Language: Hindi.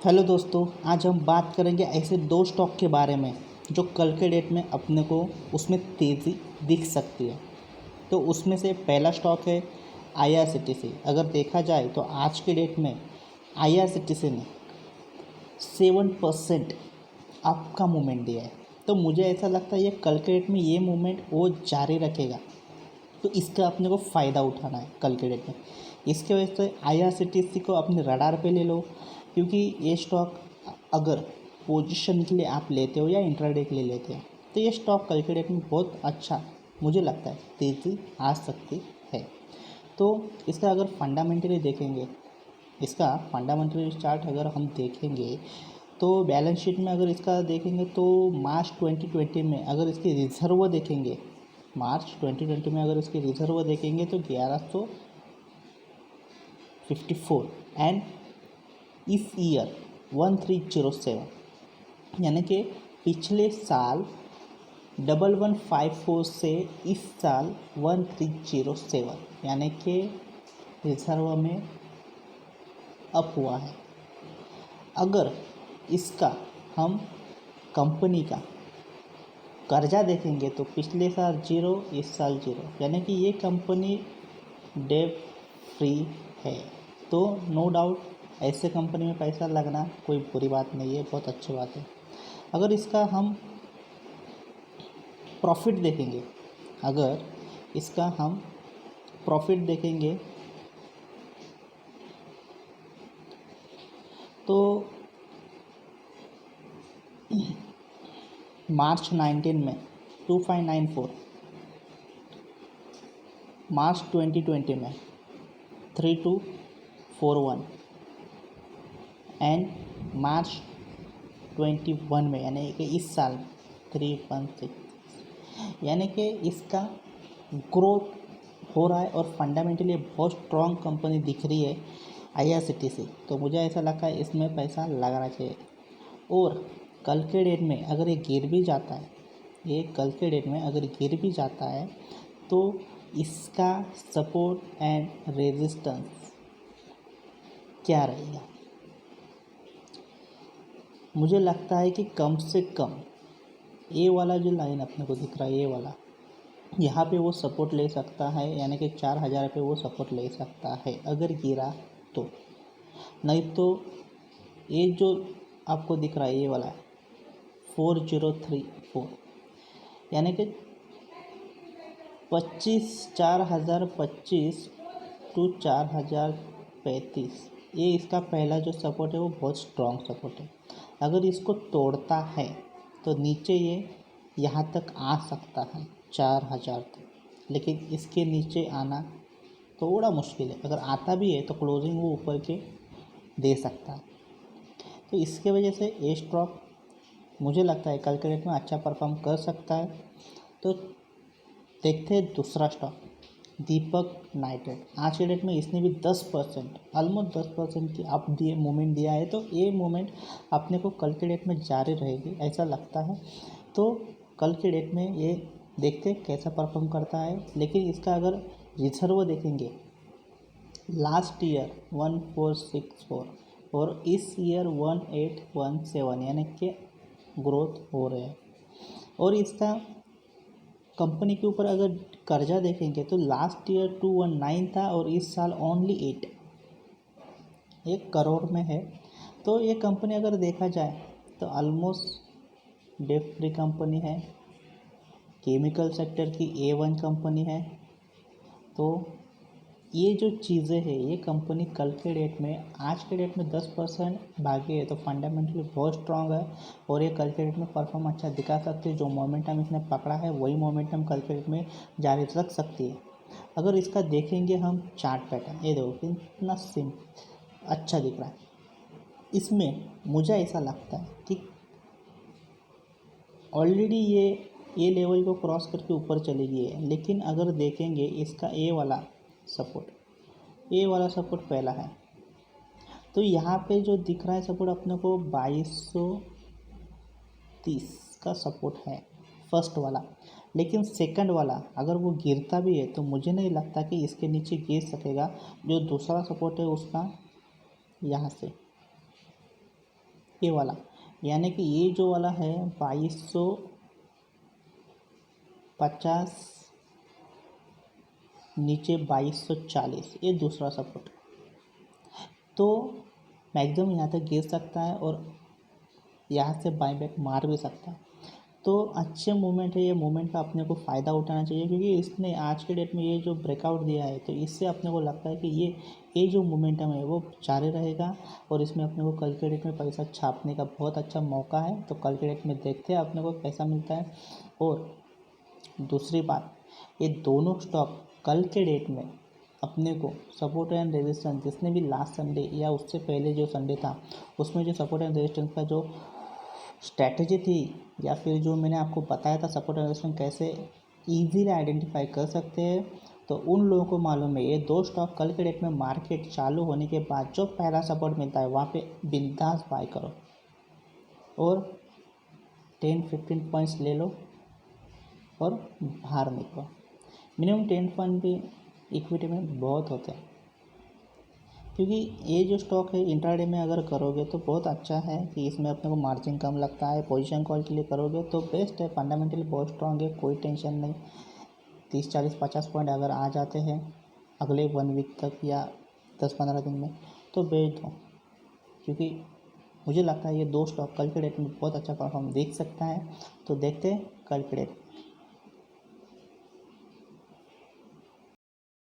हेलो दोस्तों, आज हम बात करेंगे ऐसे दो स्टॉक के बारे में जो कल के डेट में अपने को उसमें तेज़ी दिख सकती है। तो उसमें से पहला स्टॉक है आईआरसीटीसी। अगर देखा जाए तो आज के डेट में आईआरसीटीसी ने 7% आपका मूवमेंट दिया है। तो मुझे ऐसा लगता है ये कल के डेट में ये मूवमेंट वो जारी रखेगा। तो इसका अपने को फ़ायदा उठाना है कल के डेट में। इसके वजह से आईआरसीटीसी को अपने रडार पे ले लो, क्योंकि ये स्टॉक अगर पोजीशन के लिए आप लेते हो या इंट्राडे के लिए लेते हो तो ये स्टॉक कल के डेट में बहुत अच्छा मुझे लगता है तेज़ी आ सकती है। तो इसका अगर फंडामेंटली देखेंगे, इसका फंडामेंटली चार्ट अगर हम देखेंगे तो बैलेंस शीट में अगर इसका देखेंगे तो मार्च 2020 में अगर इसकी रिजर्व देखेंगे, मार्च 2020 में अगर इसकी रिजर्व देखेंगे तो 1154 एंड इस ईयर 1307, यानी कि पिछले साल 1154 से इस साल 1307, यानी कि रिजर्व में अप हुआ है। अगर इसका हम कंपनी का कर्जा देखेंगे तो पिछले साल 0, इस साल 0, यानी कि ये कंपनी डेट फ्री है। तो नो डाउट ऐसे कंपनी में पैसा लगना कोई बुरी बात नहीं है, बहुत अच्छी बात है। अगर इसका हम प्रॉफिट देखेंगे, अगर इसका हम प्रॉफिट देखेंगे तो मार्च 19 में 2594, मार्च 2020 में 3241 एंड मार्च 21 में यानी कि इस साल 316, यानी कि इसका ग्रोथ हो रहा है और फंडामेंटली बहुत स्ट्रॉन्ग कंपनी दिख रही है आईआरसीटीसी। तो मुझे ऐसा लगता है इसमें पैसा लगाना चाहिए। और कल के डेट में अगर ये गिर भी जाता है, ये कल के डेट में अगर गिर भी जाता है तो इसका सपोर्ट एंड रेजिस्टेंस क्या रहेगा। मुझे लगता है कि कम से कम ये वाला जो लाइन अपने को दिख रहा है, ये वाला यहाँ पे वो सपोर्ट ले सकता है, यानी कि 4000 पे वो सपोर्ट ले सकता है अगर गिरा तो। नहीं तो ये जो आपको दिख रहा है ये वाला 4034, यानी कि 4025 टू 4035, ये इसका पहला जो सपोर्ट है वो बहुत स्ट्रॉन्ग सपोर्ट है। अगर इसको तोड़ता है तो नीचे ये यहाँ तक आ सकता है 4000 तक, लेकिन इसके नीचे आना थोड़ा मुश्किल है। अगर आता भी है तो क्लोजिंग वो ऊपर के दे सकता है। तो इसके वजह से ये स्टॉक मुझे लगता है कल के डेट में अच्छा परफॉर्म कर सकता है। तो देखते हैं दूसरा स्टॉक दीपक नाइट्रेट। आज के डेट में इसने भी 10%, ऑलमोस्ट 10% की अप दिए मूवमेंट दिया है। तो ये मूवमेंट अपने को कल के डेट में जारी रहेगी ऐसा लगता है। तो कल के डेट में ये देखते हैं कैसा परफॉर्म करता है। लेकिन इसका अगर रिजर्व देखेंगे लास्ट ईयर 1464 और इस ईयर 1817, यानी कि ग्रोथ हो रहे हैं। और इसका कंपनी के ऊपर अगर कर्जा देखेंगे तो लास्ट ईयर 219 था और इस साल ओनली 1 करोड़ में है। तो ये कंपनी अगर देखा जाए तो ऑलमोस्ट डेट फ्री कंपनी है, केमिकल सेक्टर की A1 कंपनी है। तो ये जो चीज़ें हैं ये कंपनी कल के डेट में, आज के डेट में 10% भागे है तो फंडामेंटली बहुत स्ट्रांग है और ये कल के डेट में परफॉर्म अच्छा दिखा सकती है। जो मोमेंटम इसने पकड़ा है वही मोमेंटम कल के डेट में जारी रख सकती है। अगर इसका देखेंगे हम चार्ट पैटर्न, ये देखो कितना अच्छा दिख रहा है। इसमें मुझे ऐसा लगता है कि ऑलरेडी ये लेवल को क्रॉस करके ऊपर चली गई है। लेकिन अगर देखेंगे इसका ये वाला सपोर्ट पहला है, तो यहाँ पे जो दिख रहा है सपोर्ट अपने को 2230 का सपोर्ट है फर्स्ट वाला। लेकिन सेकंड वाला अगर वो गिरता भी है तो मुझे नहीं लगता कि इसके नीचे गिर सकेगा। जो दूसरा सपोर्ट है उसका यहाँ से ये वाला, यानी कि ये जो वाला है 2250, नीचे 2240, ये दूसरा सपोर्ट। तो मैक्सिमम यहाँ तक गिर सकता है और यहाँ से बाई बैक मार भी सकता है। तो अच्छे मूवमेंट है, ये मूवमेंट का अपने को फ़ायदा उठाना चाहिए, क्योंकि इसने आज के डेट में ये जो ब्रेकआउट दिया है तो इससे अपने को लगता है कि ये जो मोमेंटम है वो जारी रहेगा और इसमें अपने को कल के डेट में पैसा छापने का बहुत अच्छा मौका है। तो कल के डेट में देखते हैं अपने को कैसा मिलता है। और दूसरी बात, ये दोनों स्टॉक कल के डेट में अपने को सपोर्ट एंड रेजिस्टेंस, जिसने भी लास्ट संडे या उससे पहले जो संडे था उसमें जो सपोर्ट एंड रेजिस्टेंस का जो स्ट्रैटेजी थी या फिर जो मैंने आपको बताया था सपोर्ट एंड रेजिस्टेंस कैसे इजीली आइडेंटिफाई कर सकते हैं, तो उन लोगों को मालूम है ये दो स्टॉक कल के डेट में मार्केट चालू होने के बाद जो पहला सपोर्ट मिलता है वहाँ पे बिंदास बाय करो और 10-15 पॉइंट्स ले लो और बाहर निकलो। मिनिमम 10 पॉइंट भी इक्विटी में बहुत होते हैं, क्योंकि ये जो स्टॉक है इंट्राडे में अगर करोगे तो बहुत अच्छा है कि इसमें अपने को मार्जिन कम लगता है। पोजीशन कॉल के लिए करोगे तो बेस्ट है, फंडामेंटली बहुत स्ट्रांग है, कोई टेंशन नहीं। 30-40-50 पॉइंट अगर आ जाते हैं अगले 1 वीक तक या 10-15 दिन में तो बेच दो, क्योंकि मुझे लगता है ये दो स्टॉक कल के डेट में बहुत अच्छा परफॉर्म देख सकता है। तो देखते हैं कल के डेट।